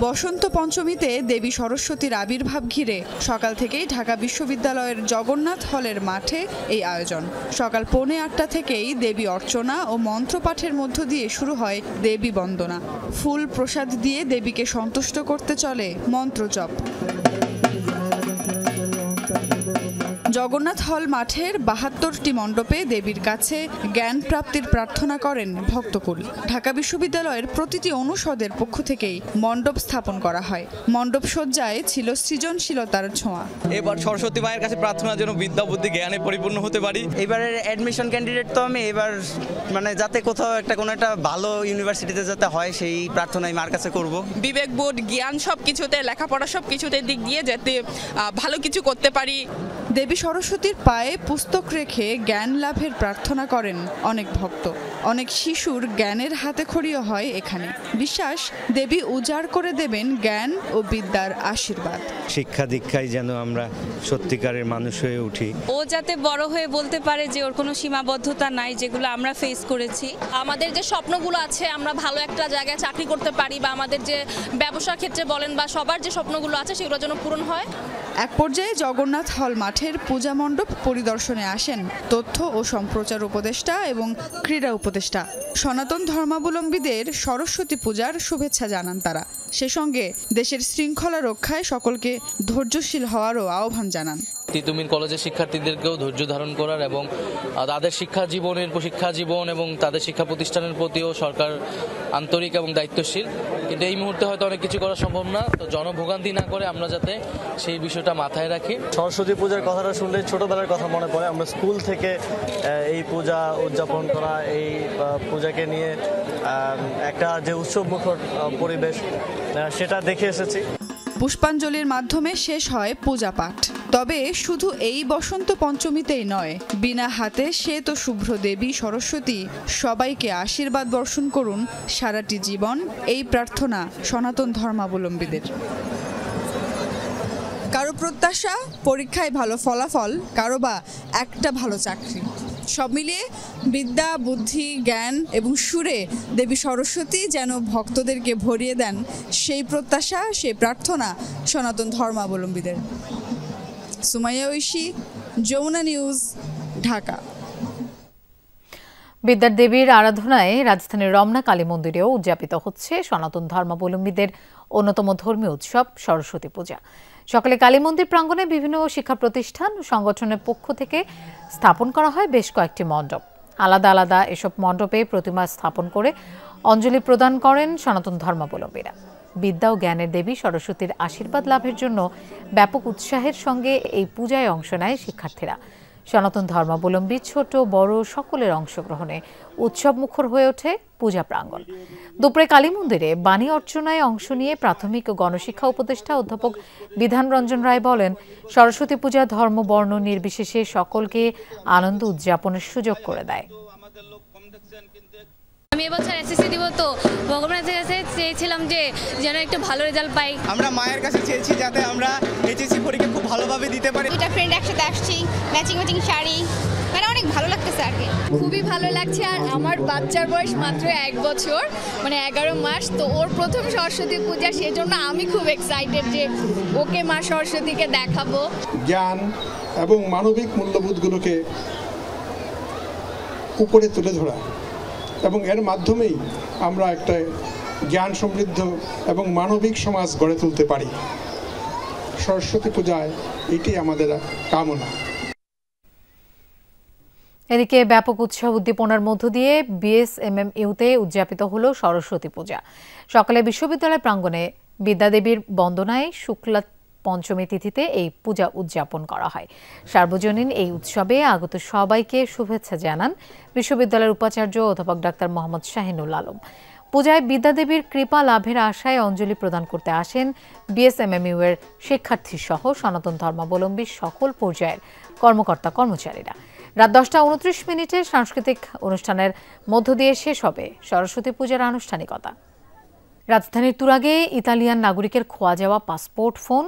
S21: বসন্ত পঞ্চমীতে দেবী সরস্বতীর আবির্ভাব ঘিরে সকাল থেকেই ঢাকা বিশ্ববিদ্যালয়ের জগন্নাথ হলের মাঠে এই আয়োজন। সকাল 8:45 থেকেই দেবী অর্চনা ও মন্ত্রপাঠের মধ্য দিয়ে শুরু হয় দেবী বন্দনা। ফুল প্রসাদ দিয়ে দেবীকে সন্তুষ্ট করতে চলে মন্ত্রজপ। জগন্নাথ হল মাঠের 72টি মণ্ডপে দেবীর কাছে জ্ঞান প্রাপ্তির প্রার্থনা করেন ভক্তকুল। ঢাকা বিশ্ববিদ্যালয়ের প্রতিটি অনুষদের পক্ষ থেকেই মণ্ডপ স্থাপন করা হয়। মণ্ডপ সজ্জায় ছিল সৃজনশীলতার ছোঁয়া।
S22: এবার সরস্বতী মায়ের কাছে প্রার্থনা যেন বিদ্যা বুদ্ধি জ্ঞানে পরিপূর্ণ হতে পারি। এবারের অ্যাডমিশন ক্যান্ডিডেট তো আমি, এবার মানে যাতে কোথাও কোনো একটা ভালো ইউনিভার্সিটিতে যাতে হয় সেই প্রার্থনাই মার কাছে করব।
S23: বিবেকবোধ, জ্ঞান সব কিছুতে, লেখাপড়া সব কিছুতে দিক দিয়ে যাতে ভালো কিছু করতে পারি।
S21: দেবী সরস্বতীর পায়ে পুস্তক রেখে জ্ঞান লাভের প্রার্থনা করেন অনেক ভক্ত। অনেক শিশুর জ্ঞানের হাতে খড়িও হয় এখানে। বিশ্বাস, দেবী উজাড় করে দেবেন জ্ঞান ও বিদ্যার আশীর্বাদ।
S24: শিক্ষা দীক্ষায় যেন আমরা সত্যিকারের মানুষ হয়ে উঠি।
S25: ও যাতে বড় হয়ে বলতে পারে যে ওর কোনো সীমাবদ্ধতা নাই, যেগুলো আমরা ফেস করেছি।
S26: আমাদের যে স্বপ্নগুলো আছে, আমরা ভালো একটা জায়গায় চাকরি করতে পারি, বা আমাদের যে ব্যবসার ক্ষেত্রে বলেন বা সবার যে স্বপ্নগুলো আছে সেগুলো যেন পূরণ হয়।
S21: এক পর্যায়ে জগন্নাথ হল মাঠের পূজা মণ্ডপ পরিদর্শনে আসেন তথ্য ও সম্প্রচার উপদেষ্টা এবং ক্রীড়া উপদেষ্টা। সনাতন ধর্মাবলম্বীদের সরস্বতী পূজার শুভেচ্ছা জানান তারা। সে সঙ্গে দেশের শৃঙ্খলা রক্ষায় সকলকে ধৈর্যশীল হওয়ারও আহ্বান জানান।
S12: তিতুমির কলেজের শিক্ষার্থীদেরকেও ধৈর্য ধারণ করার এবং তাদের শিক্ষা জীবন এবং তাদের শিক্ষা প্রতিষ্ঠানের প্রতিও সরকার আন্তরিক এবং দায়িত্বশীল। কিন্তু এই মুহূর্তে হয়তো অনেক কিছু করা সম্ভব না, তো জনভোগান্তি না করে আমরা যাতে সেই বিষয়টা মাথায় রাখি।
S13: সরস্বতী পূজার কথাটা শুনলে ছোটবেলার কথা মনে পড়ে। আমরা স্কুল থেকে এই পূজা উদযাপন করা, এই পূজাকে নিয়ে একটা যে উৎসবমুখর পরিবেশ সেটা দেখে এসেছি।
S21: পুষ্পাঞ্জলির মাধ্যমে শেষ হয় পূজা পাঠ। তবে শুধু এই বসন্ত পঞ্চমীতেই নয়, বিনা হাতে শ্বেত শুভ্র দেবী সরস্বতী সবাইকে আশীর্বাদ বর্ষণ করুন সারাটি জীবন, এই প্রার্থনা সনাতন ধর্মাবলম্বীদের। কারো প্রত্যাশা পরীক্ষায় ভালো ফলাফল, কারো বা একটা ভালো চাকরি। সব মিলিয়ে বিদ্যা, বুদ্ধি, জ্ঞান এবং সুরে দেবী সরস্বতী যেন ভক্তদেরকে ভরিয়ে দেন সেই প্রত্যাশা, সেই প্রার্থনা সনাতন ধর্মাবলম্বীদের। সুমাইয়া ঐশী, যমুনা নিউজ, ঢাকা।
S1: বিদ্যার দেবীর আরাধনায় রাজধানীর রমনা কালী মন্দিরেও উদযাপিত হচ্ছে সনাতন ধর্মাবলম্বীদের অন্যতম ধর্মীয় উৎসব সরস্বতী পূজা। সকালে কালী মন্দির প্রাঙ্গণে বিভিন্ন শিক্ষা প্রতিষ্ঠান ও সংগঠনের পক্ষ থেকে স্থাপন করা হয় বেশ কয়েকটি মণ্ডপ। আলাদা আলাদা এসব মণ্ডপে প্রতিমা স্থাপন করে অঞ্জলি প্রদান করেন সনাতন ধর্মাবলম্বীরা। বিদ্যা ও জ্ঞানের দেবী সরস্বতীর আশীর্বাদ লাভের জন্য ব্যাপক উৎসাহের সঙ্গে এই পূজায় অংশ নেয় শিক্ষার্থীরা। সনাতন ধর্মাবলম্বী ছোট বড় সকলের অংশগ্রহণে উৎসব মুখর হয়ে ওঠে পূজা প্রাঙ্গণ। দুপুরে কালী মন্দিরে বাণী অর্চনায় অংশ নিয়ে প্রাথমিক ও গণশিক্ষা উপদেষ্টা অধ্যাপক বিধান রঞ্জন রায় বলেন, সরস্বতী পূজা ধর্ম বর্ণ নির্বিশেষে সকলকে আনন্দ উদযাপনের সুযোগ করে দেয়।
S3: আমি এবছর এসএসসি দিব, তো ভগবানের কাছে চেয়েছিলাম যে যেন একটু ভালো রেজাল্ট পাই।
S4: আমরা মায়ের কাছে চেয়েছি যাতে আমরা এইচএসসি পরীক্ষা খুব ভালোভাবে দিতে পারি।
S6: দুটা ফ্রেন্ড একসাথে আসছি, ম্যাচিং শাড়ি, মানে অনেক ভালো লাগতেছে আর কি।
S7: খুবই ভালো লাগছে। আর আমার বাচ্চার বয়স মাত্র 1 বছর, মানে 11 মাস, তো ওর প্রথম সরস্বতী পূজা, সেজন্য আমি খুব এক্সাইটেড যে ওকে মা সরস্বতীকে দেখাবো।
S8: জ্ঞান এবং মানবিক মূল্যবোধগুলোকে উপরে তুলে ধরা এবং এর মাধ্যমেই আমরা একটা জ্ঞান সমৃদ্ধ এবং মানবিক সমাজ গড়ে তুলতে পারি। সরস্বতী পূজায় এটি আমাদের কামনা।
S1: এদিকে ব্যাপক উৎসাহ উদ্দীপনার মধ্য দিয়ে বিএসএমএমইউতে উদযাপিত হলো সরস্বতী পূজা। সকালে বিশ্ববিদ্যালয় প্রাঙ্গণে বিদ্যাদেবীর বন্দনায় শুক্লা পঞ্চমী তিথিতে এই পূজা উদযাপন করা হয়। সার্বজনীন এই উৎসবে আগত সবাইকে শুভেচ্ছা জানান বিশ্ববিদ্যালয়ের উপাচার্য অধ্যাপক ডাক্তার মোহাম্মদ শাহিনুল আলম। পূজায় বিদ্যাদেবীর কৃপা লাভের আশায় অঞ্জলি প্রদান করতে আসেন বিএসএমএমইউ এর শিক্ষার্থী সহ সনাতন ধর্মাবলম্বী সকল পর্যায়ের কর্মকর্তা কর্মচারীরা। রাত 10টা 29 সাংস্কৃতিক অনুষ্ঠানের মধ্য দিয়ে শেষ হবে সরস্বতী পূজার আনুষ্ঠানিকতা। রাজধানীর তুরাগে ইতালিয়ান নাগরিকের খোয়া যাওয়া পাসপোর্ট, ফোন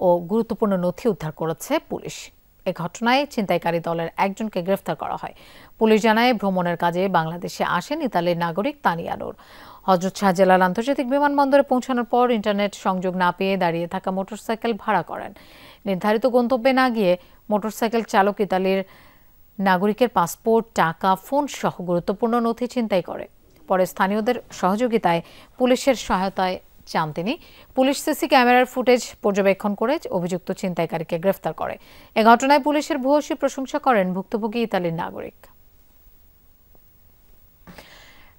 S1: ও গুরুত্বপূর্ণ নথি উদ্ধার করেছে পুলিশ। এ ঘটনায় ছিনতাইকারী দলের একজনকে গ্রেফতার করা হয়। পুলিশ জানায়, ভ্রমণের কাজে বাংলাদেশে আসেন ইতালির নাগরিক তানিয়া নূর। হযরত শাহজালাল আন্তর্জাতিক বিমানবন্দরে পৌঁছানোর পর ইন্টারনেট সংযোগ না পেয়ে দাঁড়িয়ে থাকা মোটরসাইকেল ভাড়া করেন। নির্ধারিত গন্তব্যে না গিয়ে মোটরসাইকেল চালক ইতালির নাগরিকের পাসপোর্ট, টাকা, ফোন সহ গুরুত্বপূর্ণ নথি ছিনতাই করে। পরে স্থানীয়দের সহযোগিতায় পুলিশের সহায়তায় চান তিনি। পুলিশ সিসি ক্যামেরার ফুটেজ পর্যবেক্ষণ করে অভিযুক্ত ছিনতাইকারীকে গ্রেফতার করে। এ ঘটনায় পুলিশের ভূয়সী প্রশংসা করেন ভুক্তভোগী ইতালির নাগরিক।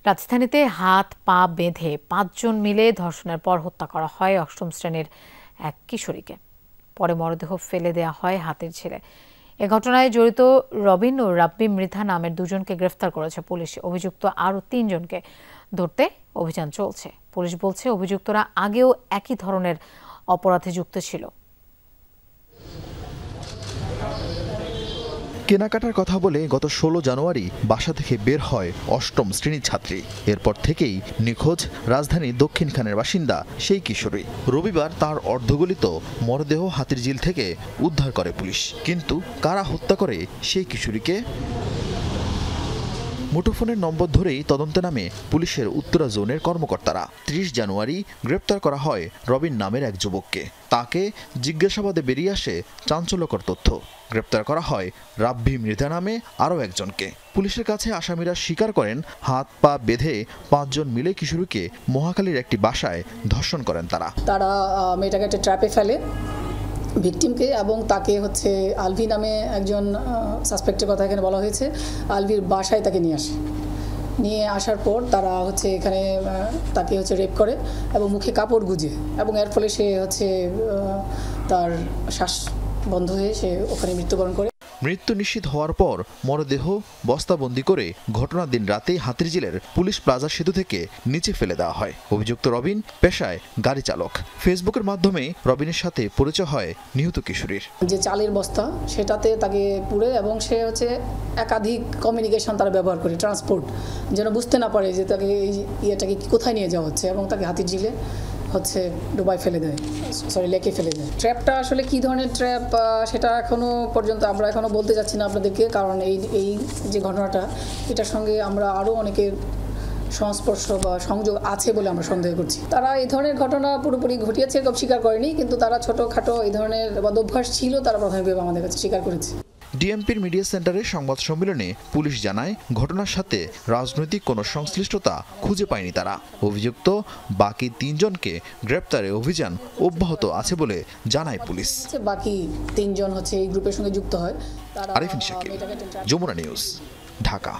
S1: রাজধানীতে হাত পা বেঁধে 5 জন মিলে ধর্ষণের পর হত্যা করা হয় 8ম শ্রেণীর এক কিশোরীকে। পরে মরদেহ ফেলে দেওয়া হয় হাতের ঝিলে। এ ঘটনায় জড়িত রবিন ও রাব্বি মৃধা নামের 2 জনকে গ্রেফতার করেছে পুলিশ। অভিযুক্ত আরও 3 জনকে ধরতে অভিযান চলছে। পুলিশ বলছে, অভিযুক্তরা আগেও একই ধরনের অপরাধে যুক্ত ছিল।
S9: কেনাকাটার কথা বলে গত 16 জানুয়ারি বাসা থেকে বের হয় 8ম শ্রেণীর ছাত্রী। এরপর থেকেই নিখোঁজ রাজধানীর দক্ষিণখানের বাসিন্দা সেই কিশোরী। রবিবার তার অর্ধগলিত মরদেহ হাতির ঝিল থেকে উদ্ধার করে পুলিশ। কিন্তু কারা হত্যা করে সেই কিশোরীকে? মুঠোফোনের নম্বর ধরেই তদন্তে নামে পুলিশের উত্তরা জোনের কর্মকর্তারা। 30 জানুয়ারি গ্রেপ্তার করা হয় রবিন নামের এক যুবককে। তাকে জিজ্ঞাসাবাদে বেরিয়ে আসে চাঞ্চল্যকর তথ্য। গ্রেপ্তার করা হয় রাব্বি মৃধা নামে আরও একজনকে। পুলিশের কাছে আসামিরা স্বীকার করেন, হাত পা বেঁধে 5 জন মিলে কিশোরীকে মহাখালীর একটি বাসায় ধর্ষণ করেন তারা।
S27: মেয়েটাকে একটা ট্র্যাপে ফেলে, ভিকটিমকে, এবং তাকে আলভি নামে একজন সাসপেক্টের কথা এখানে বলা হয়েছে। আলভির বাসায় তাকে নিয়ে আসার পর তারা এখানে তাকে রেপ করে এবং মুখে কাপড় গুজে, এবং এর ফলে সে তার শ্বাস বন্ধ হয়ে সে ওখানে মৃত্যুবরণ করে।
S9: মৃত্যু নিশ্চিত হওয়ার পর মরদেহ বস্তাবন্দি করে ঘটনার দিন রাতে হাতিরঝিলের পুলিশ প্লাজা সেতু থেকে নিচে ফেলে দেওয়া হয়। অভিযুক্ত রবিন পেশায় গাড়ি চালক। ফেসবুকের মাধ্যমে রবিনের সাথে পরিচয় হয় নিহত কিশোরীর।
S27: যে চালের বস্তা, সেটাতে তাকে পুরে, এবং সে একাধিক কমিউনিকেশন তারা ব্যবহার করে, ট্রান্সপোর্ট, যেন বুঝতে না পারে যে তাকে এই ইয়েটাকে কোথায় নিয়ে যাওয়া হচ্ছে, এবং তাকে হাতিরঝিলে ডুবাই ফেলে দেয়, লেকে ফেলে দেয়। ট্র্যাপটা আসলে কি ধরনের ট্র্যাপ সেটা এখনো পর্যন্ত আমরা বলতে যাচ্ছি না আপনাদেরকে, কারণ এই যে ঘটনাটা, এটার সঙ্গে আমরা আরও অনেকের সংস্পর্শ বা সংযোগ আছে বলে আমরা সন্দেহ করছি। তারা এই ধরনের ঘটনা পুরোপুরি ঘটিয়েছে এরকম স্বীকার করেনি, কিন্তু তারা ছোটোখাটো এই ধরনের বদভ্যাস ছিল তারা প্রাথমিকভাবে আমাদের কাছে স্বীকার করেছে।
S9: ডিএমপির মিডিয়া সেন্টারে সংবাদ সম্মেলনে পুলিশ জানায় ঘটনার সাথে রাজনৈতিক কোনো সংশ্লিষ্টতা খুঁজে পায়নি তারা। অভিযুক্ত বাকি 3 জনকে গ্রেপ্তারে অভিযান অব্যাহত আছে বলে জানায় পুলিশ।
S27: বাকি 3 জন হচ্ছে এই গ্রুপের সঙ্গে যুক্ত হয়।
S9: আরিফিন শাকিল, যমুনা নিউজ, ঢাকা।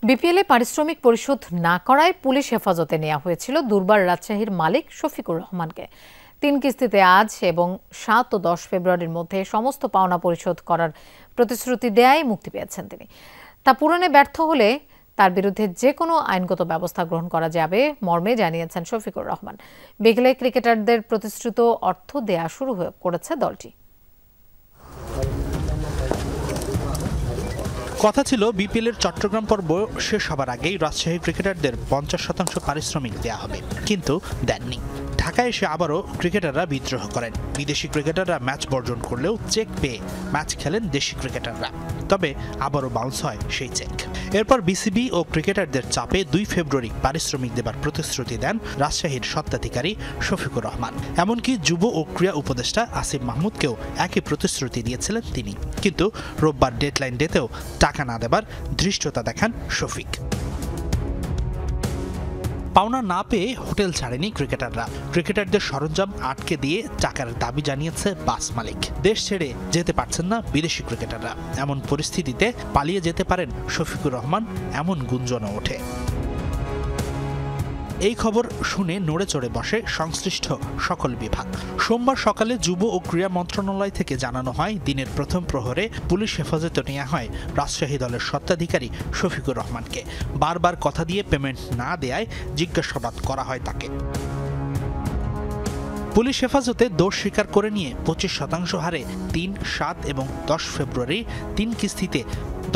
S1: বিপিএলে পারিশ্রমিক পরিশোধ না করায় পুলিশ হেফাজতে নেওয়া হয়েছিল দুর্বার রাজশাহীর মালিক শফিকুর রহমানকে। 3 কিস্তিতে আজ এবং 7 ও 10 ফেব্রুয়ারির মধ্যে সমস্ত পাওনা পরিশোধ করার প্রতিশ্রুতি দেয়ায় মুক্তি পেয়েছেন তিনি। তা পূরণে ব্যর্থ হলে তার বিরুদ্ধে যে কোনো আইনগত ব্যবস্থা গ্রহণ করা যাবে মর্মে জানিয়েছেন শফিকুর রহমান। বিকেলে ক্রিকেটারদের প্রতিশ্রুত অর্থ দেয়া শুরু করেছে দলটি।
S20: কথা ছিল বিপিএলের চট্টগ্রাম পর্ব শেষ হবার আগেই রাজশাহী ক্রিকেটারদের 50% পারিশ্রমিক দেয়া হবে, কিন্তু দেননি। ঢাকায় এসে আবারও ক্রিকেটাররা বিদ্রোহ করেন। বিদেশি ক্রিকেটাররা ম্যাচ বর্জন করলেও চেক পেয়ে ম্যাচ খেলেন দেশি ক্রিকেটাররা, তবে আবারও বাউন্স হয় সেই চেক। এরপর বিসিবি ও ক্রিকেটারদের চাপে 2 ফেব্রুয়ারি পারিশ্রমিক দেবার প্রতিশ্রুতি দেন রাজশাহীর স্বত্বাধিকারী শফিকুর রহমান। এমনকি যুব ও ক্রীড়া উপদেষ্টা আসিফ মাহমুদকেও একই প্রতিশ্রুতি দিয়েছিলেন তিনি, কিন্তু রোববার ডেডলাইন ডেতেও টাকা না দেবার ধৃষ্টতা দেখান শফিক। পাওনা না পেয়ে হোটেল ছাড়েনি ক্রিকেটাররা। ক্রিকেটারদের সরঞ্জাম আটকে দিয়ে টাকার দাবি জানিয়েছে বাস মালিক। দেশ ছেড়ে যেতে পারছেন না বিদেশি ক্রিকেটাররা। এমন পরিস্থিতিতে পালিয়ে যেতে পারেন শফিকুর রহমান, এমন গুঞ্জনও ওঠে। এই খবর শুনে নড়ে চড়ে বসে সংশ্লিষ্ট সকল বিভাগ। সোমবার সকালে যুব ও ক্রীড়া মন্ত্রণালয় থেকে জানানো হয়, দিনের প্রথম প্রহরে পুলিশ হেফাজতে নেওয়া হয় রাজশাহী দলের স্বত্বাধিকারী শফিকুর রহমানকে। বারবার কথা দিয়ে পেমেন্ট না দেয়ায় জিজ্ঞাসাবাদ করা হয় তাকে। পুলিশ হেফাজতে দোষ স্বীকার করে নিয়ে 25% হারে 3, 7 এবং 10 ফেব্রুয়ারি 3 কিস্তিতে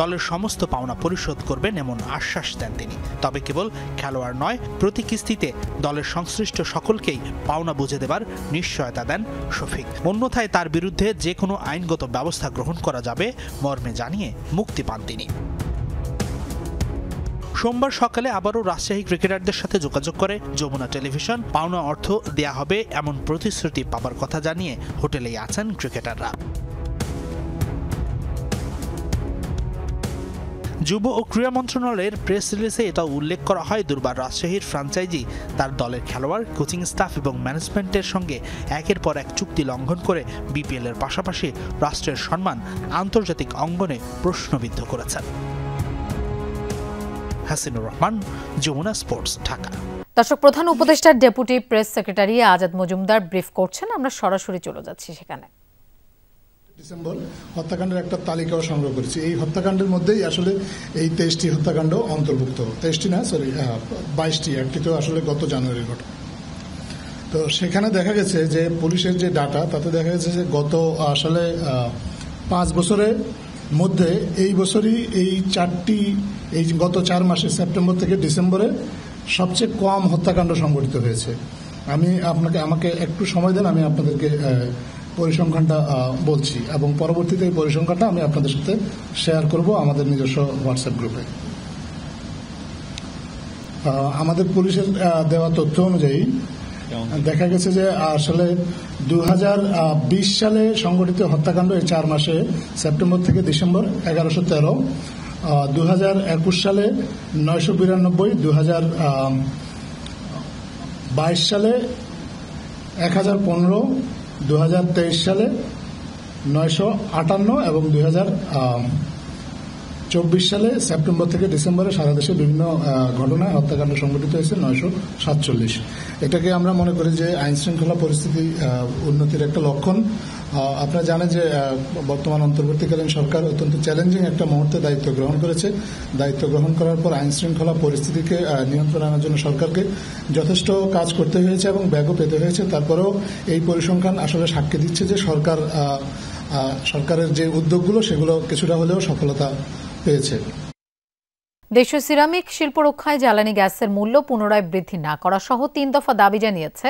S20: দলের সমস্ত পাওনা পরিশোধ করবেন এমন আশ্বাস দেন তিনি। তবে কেবল খেলোয়াড় নয়, প্রতি কিস্তিতে দলের সংশ্লিষ্ট সকলকেই পাওনা বুঝে দেবার নিশ্চয়তা দেন শফিক। অন্যথায় তার বিরুদ্ধে যে কোনো আইনগত ব্যবস্থা গ্রহণ করা যাবে মর্মে জানিয়ে মুক্তি পান তিনি। সোমবার সকালে আবারও রাজশাহী ক্রিকেটারদের সাথে যোগাযোগ করে যমুনা টেলিভিশন। পাওনা অর্থ দেয়া হবে এমন প্রতিশ্রুতি পাবার কথা জানিয়ে হোটেলেই আছেন ক্রিকেটাররা। যুব ও ক্রীড়া মন্ত্রণালয়ের প্রেস রিলিজে এটা উল্লেখ করা হয়, দুর্বার রাজশাহীর ফ্র্যাঞ্চাইজি তার দলের খেলোয়াড়, কোচিং স্টাফ এবং ম্যানেজমেন্টের সঙ্গে একের পর এক চুক্তি লঙ্ঘন করে বিপিএল এর পাশাপাশি রাষ্ট্রের সম্মান আন্তর্জাতিক অঙ্গনে প্রশ্নবিদ্ধ করেছেন। হাসিনুর রহমান, যমুনা স্পোর্টস, ঢাকা।
S1: দর্শক, প্রধান উপদেষ্টার deputy press secretary Azad Majumdar brief করছেন। আমরা সরাসরি চলে যাচ্ছি সেখানে।
S2: ডিসেম্বর হত্যাকাণ্ডের একটা তালিকাও সংগ্রহ করেছি। এই হত্যাকাণ্ডের মধ্যেই আসলে এই 23টি হত্যাকাণ্ড অন্তর্ভুক্ত। 22টি, একটি তো আসলে গত জানুয়ারির ঘটনা। তো সেখানে দেখা গেছে যে পুলিশের যে ডাটা, তাতে দেখা গেছে যে গত আসলে 5 বছরের মধ্যে এই বছরই এই গত 4 মাসে সেপ্টেম্বর থেকে ডিসেম্বরে সবচেয়ে কম হত্যাকাণ্ড সংঘটিত হয়েছে। আমাকে একটু সময় দেন, আমি আপনাদেরকে পরিসংখ্যানটা বলছি এবং পরবর্তীতে এই পরিসংখ্যানটা আমি আপনাদের সাথে শেয়ার করব আমাদের নিজস্ব হোয়াটসঅ্যাপ গ্রুপে। আমাদের পুলিশের দেওয়া তথ্য অনুযায়ী দেখা গেছে যে আসলে 2020 সালে সংঘটিত হত্যাকাণ্ড এই 4 মাসে সেপ্টেম্বর থেকে ডিসেম্বর 1113, 2021 সালে 992, 2022 সালে 1015, 2023 সালে 958 এবং 2024 সালে সেপ্টেম্বর থেকে ডিসেম্বরে সারা দেশে বিভিন্ন ঘটনায় হত্যাকাণ্ড সংঘটিত হয়েছে 947। এটাকে আমরা মনে করি যে আইন শৃঙ্খলা পরিস্থিতি উন্নতির একটা লক্ষণ। আপনারা জানেন যে বর্তমান অন্তর্বর্তীকালীন সরকার অত্যন্ত চ্যালেঞ্জিং একটা মুহূর্তে দায়িত্ব গ্রহণ করেছে। দায়িত্ব গ্রহণ করার পর আইন শৃঙ্খলা পরিস্থিতিকে নিয়ন্ত্রণে আনার জন্য সরকারকে যথেষ্ট কাজ করতে হয়েছে এবং ব্যাগও পেতে হয়েছে। তারপরেও এই পরিসংখ্যান আসলে সাক্ষী দিচ্ছে যে সরকারের যে উদ্যোগগুলো সেগুলো কিছুটা হলেও সফলতা পেয়েছে।
S1: দেশীয় সিরামিক শিল্প রক্ষায় জ্বালানি গ্যাসের মূল্য পুনরায় বৃদ্ধি না করা সহ 3 দফা দাবি জানিয়েছে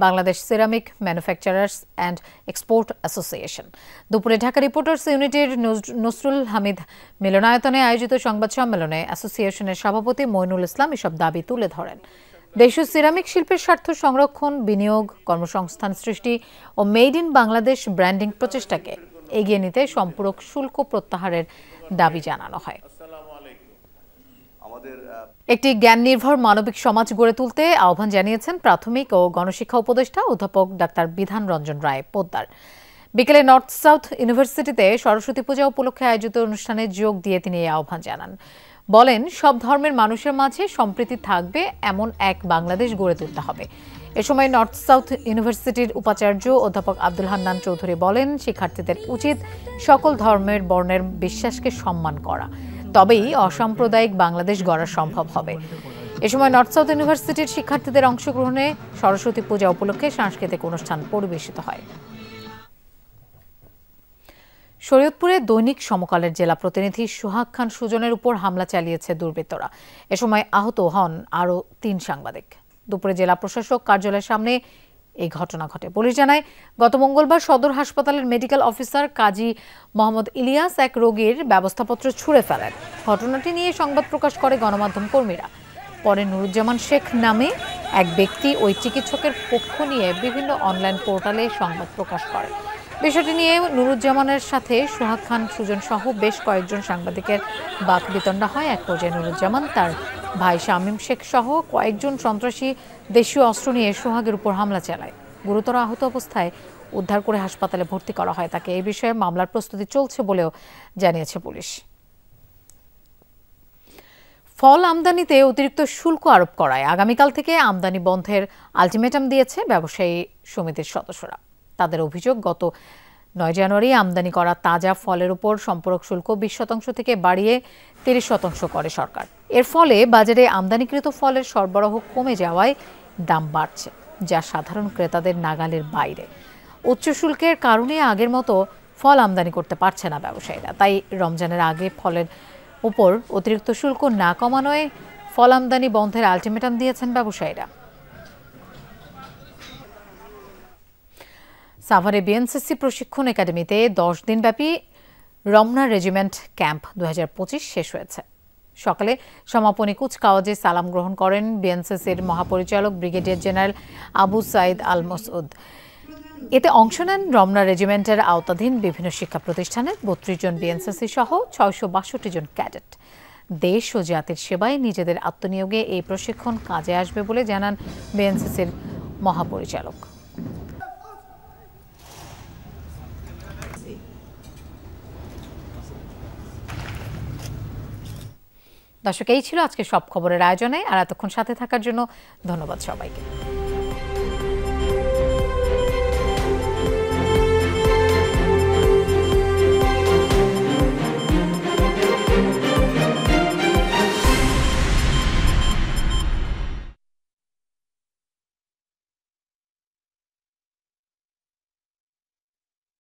S1: Bangladesh ceramic manufacturers and export association. দুপুরে ঢাকা রিপোর্টার্স ইউনিটির নসরুল হামিদ মিলনায়তনে আয়োজিত সংবাদ সম্মেলনে অ্যাসোসিয়েশনের সভাপতি মইনুল ইসলাম এসব দাবি তুলে ধরেন। দেশীয় সিরামিক শিল্পের স্বার্থ সংরক্ষণ, বিনিয়োগ, কর্মসংস্থান সৃষ্টি ও মেড ইন বাংলাদেশ ব্র্যান্ডিং প্রচেষ্টাকে এগিয়ে নিতে সম্পূরক শুল্ক প্রত্যাহারের দাবি জানানো হয়। একটি জ্ঞান নির্ভর মানবিক সমাজ গড়ে তুলতে আহ্বান জানিয়েছেন প্রাথমিক ও গণশিক্ষা উপদেষ্টা অধ্যাপক ডাক্তার বিধান রঞ্জন রায় পোদ্দার। বিকেলে নর্থ সাউথ ইউনিভার্সিটিতে সরস্বতী পূজা উপলক্ষে আয়োজিত অনুষ্ঠানে যোগ দিয়ে তিনি এই আহ্বান জানান। বলেন, সব ধর্মের মানুষের মাঝে সম্প্রীতি থাকবে এমন এক বাংলাদেশ গড়ে তুলতে হবে। এ সময় নর্থ সাউথ ইউনিভার্সিটির উপাচার্য অধ্যাপক আব্দুল হান্নান চৌধুরী বলেন, শিক্ষার্থীদের উচিত সকল ধর্মের বর্ণের বিশ্বাসকে সম্মান করা, তবেই অসাম্প্রদায়িক বাংলাদেশ গড়া সম্ভব হবে। এ সময় নর্থ সাউথ ইউনিভার্সিটির শিক্ষার্থীদের অংশগ্রহণে সরস্বতী পূজা উপলক্ষে সাংস্কৃতিক অনুষ্ঠান পরিবেশিত হয়। শরীয়তপুরে দৈনিক সমকালের জেলা প্রতিনিধি সোহাগ খান সুজনের উপর হামলা চালিয়েছে দুর্বৃত্তরা। এ সময় আহত হন আরও 3 সাংবাদিক। দুপুরে জেলা প্রশাসক কার্যালয়ের সামনে এই ঘটনা ঘটে। পুলিশ জানায়, গত মঙ্গলবার সদর হাসপাতালের মেডিকেল অফিসার কাজী মোহাম্মদ ইলিয়াস এক রোগীর ব্যবস্থাপত্র ছুঁড়ে ফেলেন। ঘটনাটি নিয়ে সংবাদ প্রকাশ করে গণমাধ্যম কর্মীরা। পরে নুরুজ্জামান শেখ নামে এক ব্যক্তি ওই চিকিৎসকের পক্ষ নিয়ে বিভিন্ন অনলাইন পোর্টালে সংবাদ প্রকাশ করে। বিষয়টি নিয়ে নুরুজ্জামানের সাথে সোহাগ খান সুজন সহ বেশ কয়েকজন সাংবাদিকের বাকবিতণ্ডা হয়। এক পর্যায়ে নুরুজ্জামান, তার ভাই শামীম শেখ সহ কয়েকজন সন্ত্রাসী দেশীয় অস্ত্র নিয়ে সোহাগের উপর হামলা চালায়। গুরুতর আহত অবস্থায় উদ্ধার করে হাসপাতালে ভর্তি করা হয় তাকে। এই বিষয়ে মামলার প্রস্তুতি চলছে বলেও জানিয়েছে পুলিশ। ফল আমদানিতে অতিরিক্ত শুল্ক আরোপ করায় আগামীকাল থেকে আমদানি বন্ধের আলটিমেটাম দিয়েছে ব্যবসায়ী সমিতির সদস্যরা। তাদের অভিযোগ, গত 9 জানুয়ারি আমদানি করা তাজা ফলের উপর সম্পূরক শুল্ক 20% থেকে বাড়িয়ে 30% করে সরকার। এর ফলে বাজারে আমদানিকৃত ফলের সরবরাহ কমে যাওয়ায় দাম বাড়ছে, যা সাধারণ ক্রেতাদের নাগালের বাইরে। উচ্চ শুল্কের কারণে আগের মতো ফল আমদানি করতে পারছে না ব্যবসায়ীরা। তাই রমজানের আগে ফলের উপর অতিরিক্ত শুল্ক না কমানোয় ফল আমদানি বন্ধের আলটিমেটাম দিয়েছেন ব্যবসায়ীরা। সাভারে বিএনসিসি প্রশিক্ষণ একাডেমিতে 10 দিনব্যাপী রমনা রেজিমেন্ট ক্যাম্প 2025 শেষ হয়েছে। সকালে সমাপনী কুচকাওয়াজে সালাম গ্রহণ করেন বিএনসিসির মহাপরিচালক ব্রিগেডিয়ার জেনারেল আবু সাইদ আল মসউদ। এতে অংশ নেন রমনা রেজিমেন্টের আওতাধীন বিভিন্ন শিক্ষা প্রতিষ্ঠানের 32 জন বিএনসিসি সহ 662 জন ক্যাডেট। দেশ ও জাতির সেবায় নিজেদের আত্মনিয়োগে এই প্রশিক্ষণ কাজে আসবে বলে জানান বিএনসিসির মহাপরিচালক। দর্শক, এই ছিল আজকে সব খবরের আয়োজনে। আর এতক্ষণ সাথে থাকার জন্য ধন্যবাদ সবাইকে।